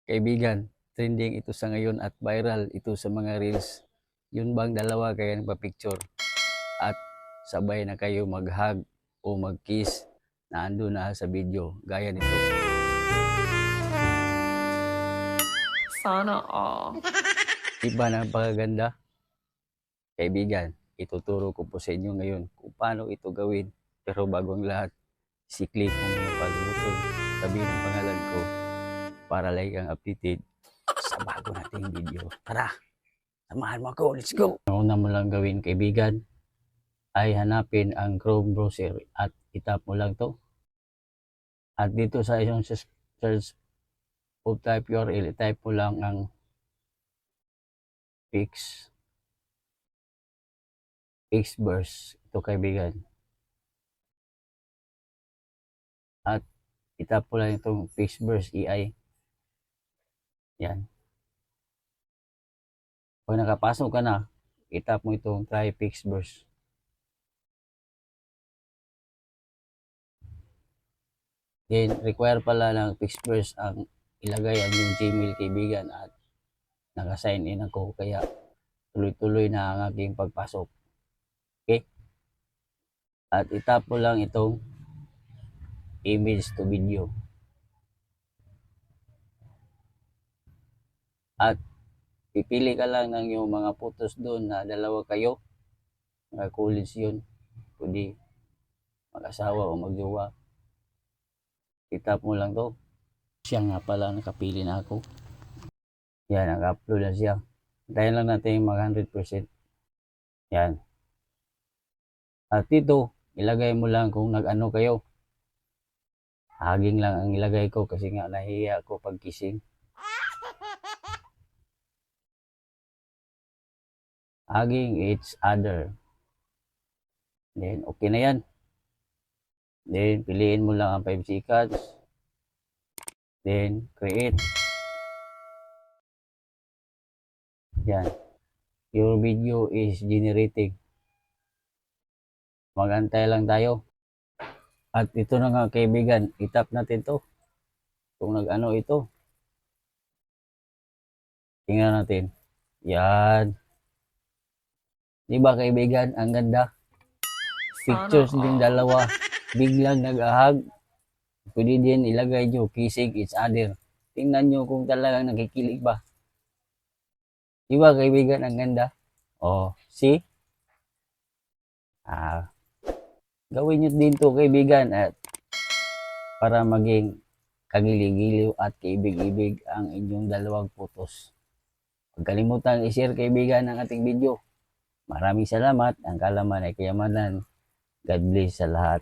Kaibigan, trending ito sa ngayon at viral ito sa mga reels. Yun bang dalawa kayo nagpa-picture at sabay na kayo mag-hug o mag-kiss na ando na sa video gaya nito. Sana all. Iba na napakaganda? Kaibigan, ituturo ko po sa inyo ngayon kung paano ito gawin. Pero bago ang lahat, si-click mo muna pag-button, sabihin ang pangalan ko para like ang updated sa bago nating video. Tara, samahan mo ako, let's go! Ang una mo lang gawin kaibigan ay hanapin ang Chrome browser at itap mo lang to. At dito sa isang search of type URL, type mo lang ang Pixverse. Ito kaibigan. At itap mo lang itong Pixverse AI. Yan. Pag nakapasok ka na, itap mo itong try Pixverse. Then, require pala ng Pixverse ang ilagay ang yung Gmail kaibigan at naka-sign in ako kaya tuloy-tuloy na ang aking pagpasok. Okay? At itap mo lang itong image to video. At pipili ka lang ng yung mga photos doon na dalawa kayo. Mga college yun. Pwede mag-asawa o magjowa. Itap mo lang to. Siya nga pala nakapili na ako. Yan, nag-upload na siya. Tayo lang natin mag 100%. Yan. At dito, ilagay mo lang kung nag-ano kayo. Haging lang ang ilagay ko kasi nga nahiya ako pag kissing. Hugging each other. Then, okay na yan. Then, piliin mo lang ang 5 seconds. Then, create. Yan. Your video is generating. Magantay lang tayo. At ito na nga kaibigan, itap natin to. Kung nag-ano ito. Tingnan natin. Yan. Diba kaibigan, ang ganda. Pictures din dalawa. Biglang nag-ahag. Pwede din ilagay nyo, kissing each other. Tingnan nyo kung talagang nakikilig ba. Diba kaibigan, ang ganda. Oh, see? Gawin nyo din to kaibigan at para maging kagiliw-giliw at kaibig-ibig ang inyong dalawang photos. Huwag kalimutan i-share kaibigan ang ating video. Maraming salamat. Ang kalaman ay kayamanan. God bless sa lahat.